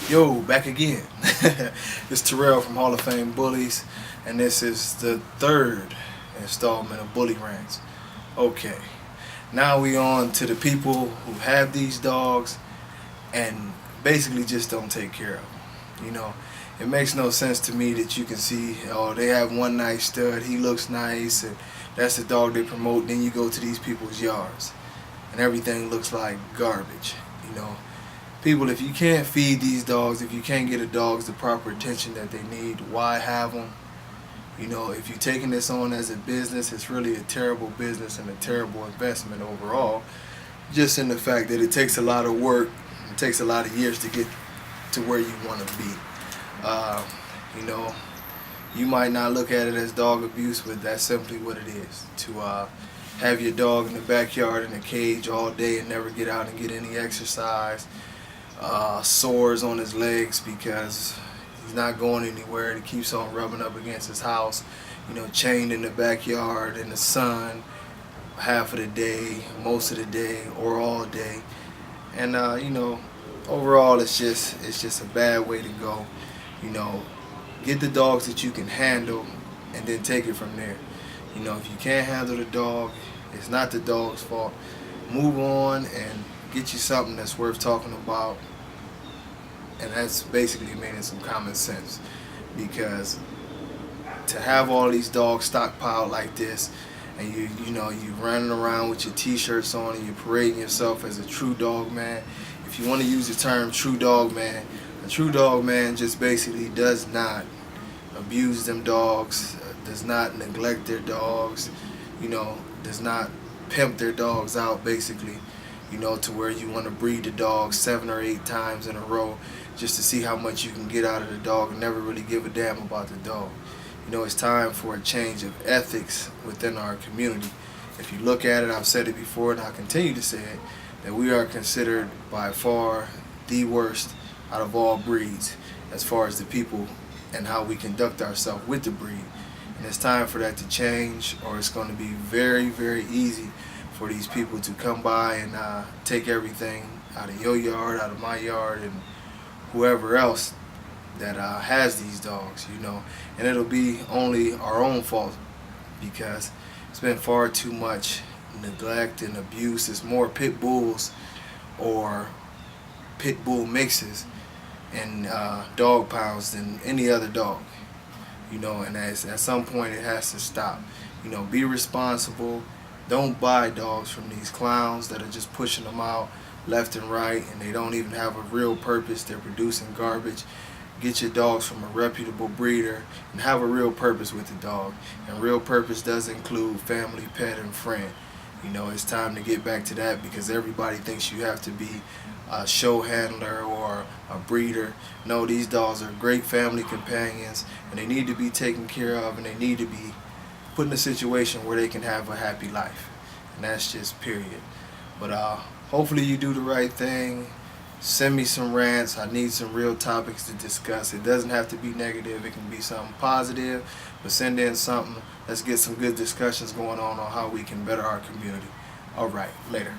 Yo, back again. It's Terrell from Hall of Fame Bullies, and this is the third installment of Bully Rants. Okay, now we on to the people who have these dogs and basically just don't take care of them. It makes no sense to me that you can see, oh, they have one nice stud, he looks nice, and that's the dog they promote. Then you go to these people's yards, and everything looks like garbage. You know, People, if you can't feed these dogs, if you can't get the dogs the proper attention that they need, why have them? If you're taking this on as a business, it's really a terrible business and a terrible investment overall. Just in the fact that it takes a lot of work, it takes a lot of years to get to where you want to be. Uh, you know, you might not look at it as dog abuse, but that's simply what it is. To have your dog in the backyard in a cage all day and never get out and get any exercise. Sores on his legs because he's not going anywhere. He keeps on rubbing up against his house, chained in the backyard in the sun half of the day, most of the day, or all day. And overall it's just a bad way to go. Get the dogs that you can handle and then take it from there. If you can't handle the dog, it's not the dog's fault. Move on and get you something that's worth talking about, and that's basically meaning some common sense. Because to have all these dogs stockpiled like this, and you running around with your t-shirts on and you're parading yourself as a true dog man. If you want to use the term true dog man, a true dog man just basically does not abuse them dogs, does not neglect their dogs, does not pimp their dogs out basically, to where you want to breed the dog 7 or 8 times in a row just to see how much you can get out of the dog and never really give a damn about the dog. It's time for a change of ethics within our community. If you look at it, I've said it before and I'll continue to say it, that we are considered by far the worst out of all breeds as far as the people and how we conduct ourselves with the breed. And it's time for that to change, or it's going to be very, very easy for these people to come by and take everything out of your yard, out of my yard, and whoever else that has these dogs, and it'll be only our own fault because it's been far too much neglect and abuse. It's more pit bulls or pit bull mixes and dog pounds than any other dog, and at some point it has to stop. Be responsible. Don't buy dogs from these clowns that are just pushing them out left and right, and they don't even have a real purpose. They're producing garbage. Get your dogs from a reputable breeder and have a real purpose with the dog. And real purpose does include family, pet, and friend. It's time to get back to that because everybody thinks you have to be a show handler or a breeder. No, these dogs are great family companions, and they need to be taken care of, and they need to be put in a situation where they can have a happy life. And that's just period. But hopefully you do the right thing. Send me some rants. I need some real topics to discuss. It doesn't have to be negative. It can be something positive. But send in something. Let's get some good discussions going on how we can better our community. All right, later.